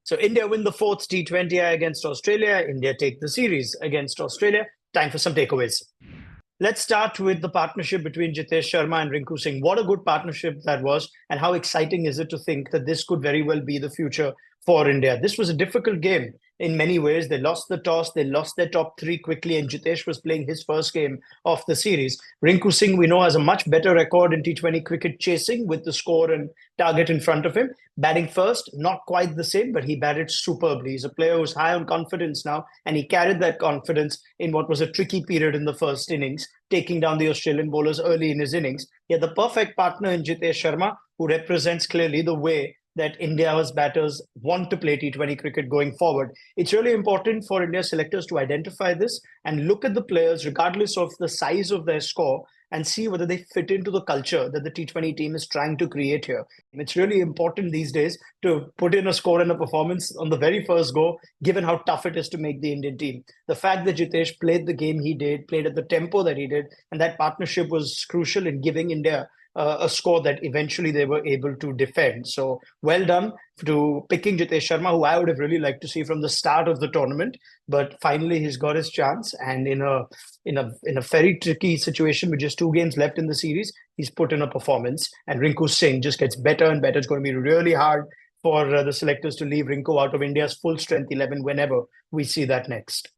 So India win the fourth T20I against Australia. India take the series against Australia. Time for some takeaways. Let's start with the partnership between Jitesh Sharma and Rinku Singh. What a good partnership that was, and how exciting is it to think that this could very well be the future for India. This was a difficult game in many ways. They lost the toss, they lost their top three quickly, and Jitesh was playing his first game of the series. Rinku Singh, we know, has a much better record in T20 cricket chasing with the score and target in front of him. Batting first, not quite the same, but he batted superbly. He's a player who's high on confidence now, and he carried that confidence in what was a tricky period in the first innings, taking down the Australian bowlers early in his innings. He had the perfect partner in Jitesh Sharma, who represents clearly the way that India's batters want to play T20 cricket going forward. It's really important for India selectors to identify this and look at the players, regardless of the size of their score, and see whether they fit into the culture that the T20 team is trying to create here. It's really important these days to put in a score and a performance on the very first go, given how tough it is to make the Indian team. The fact that Jitesh played the game he did, played at the tempo that he did, and that partnership was crucial in giving India a score that eventually they were able to defend. So well done to picking Jitesh Sharma, who I would have really liked to see from the start of the tournament, but finally he's got his chance. And in a very tricky situation with just 2 games left in the series, he's put in a performance. And Rinku Singh just gets better and better. It's going to be really hard for the selectors to leave Rinku out of India's full strength 11 whenever we see that next.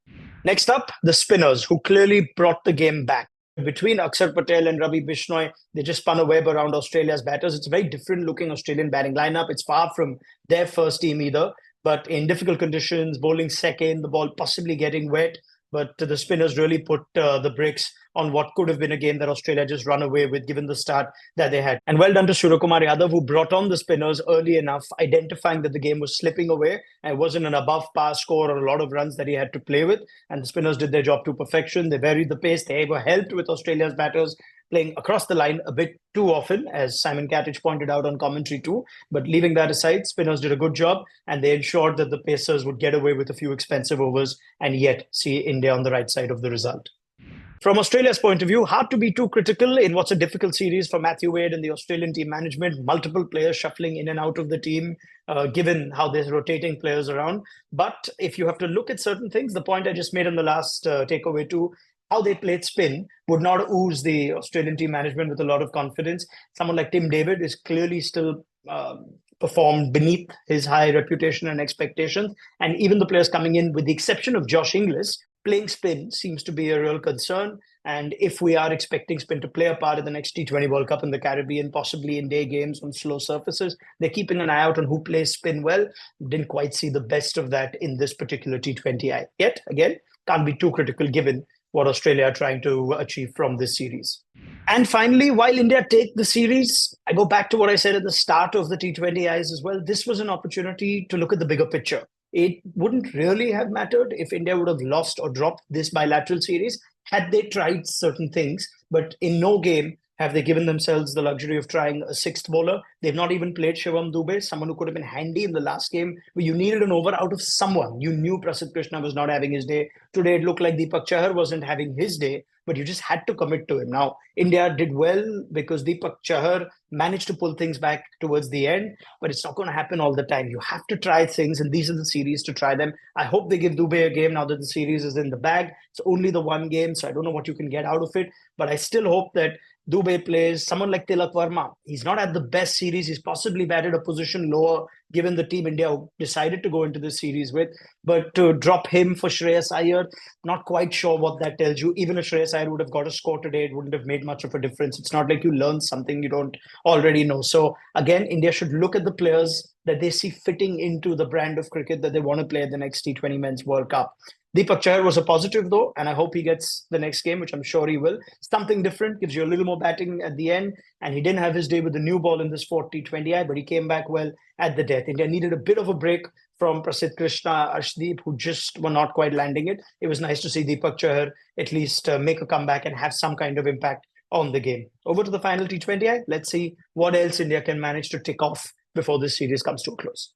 Next up, the spinners, who clearly brought the game back. Between Akshar Patel and Ravi Bishnoi, they just spun a web around Australia's batters. It's a very different looking Australian batting lineup. It's far from their first team either, but in difficult conditions, bowling second, the ball possibly getting wet. But the spinners really put the brakes on what could have been a game that Australia just run away with, given the start that they had. And well done to Suryakumar Yadav, who brought on the spinners early enough, identifying that the game was slipping away and it wasn't an above par score or a lot of runs that he had to play with. And the spinners did their job to perfection. They varied the pace. They were helped with Australia's batters playing across the line a bit too often, as Simon Katich pointed out on commentary too. But leaving that aside, spinners did a good job, and they ensured that the pacers would get away with a few expensive overs and yet see India on the right side of the result. From Australia's point of view, hard to be too critical in what's a difficult series for Matthew Wade and the Australian team management. Multiple players shuffling in and out of the team, given how they're rotating players around. But if you have to look at certain things, the point I just made in the last takeaway too, how they played spin would not ooze the Australian team management with a lot of confidence. Someone like Tim David is clearly still performed beneath his high reputation and expectations. And even the players coming in, with the exception of Josh Inglis, playing spin seems to be a real concern. And if we are expecting spin to play a part in the next T20 World Cup in the Caribbean, possibly in day games on slow surfaces, they're keeping an eye out on who plays spin well. Didn't quite see the best of that in this particular T20I. Yet, again, can't be too critical given what Australia are trying to achieve from this series. And finally, while India take the series, I go back to what I said at the start of the T20Is as well. This was an opportunity to look at the bigger picture. It wouldn't really have mattered if India would have lost or dropped this bilateral series had they tried certain things, but in no game have they given themselves the luxury of trying a sixth bowler. They've not even played Shivam Dube, someone who could have been handy in the last game, where you needed an over out of someone. You knew Prasidh Krishna was not having his day. Today, it looked like Deepak Chahar wasn't having his day, but you just had to commit to him. Now, India did well because Deepak Chahar managed to pull things back towards the end, but it's not going to happen all the time. You have to try things, and these are the series to try them. I hope they give Dube a game now that the series is in the bag. It's only the one game, so I don't know what you can get out of it, but I still hope that Dube plays. Someone like Tilak Verma, he's not had the best series. He's possibly batted a position lower given the team India decided to go into this series with. But to drop him for Shreyas Iyer, not quite sure what that tells you. Even if Shreyas Iyer would have got a score today, it wouldn't have made much of a difference. It's not like you learn something you don't already know. So again, India should look at the players that they see fitting into the brand of cricket that they want to play at the next T20 Men's World Cup. Deepak Chahar was a positive though, and I hope he gets the next game, which I'm sure he will. Something different, gives you a little more batting at the end, and he didn't have his day with the new ball in this 4th T20I, but he came back well at the death. India needed a bit of a break from Prasidh Krishna, Arshdeep, who just were not quite landing it. It was nice to see Deepak Chahar at least make a comeback and have some kind of impact on the game. Over to the final T20I. Let's see what else India can manage to tick off before this series comes to a close.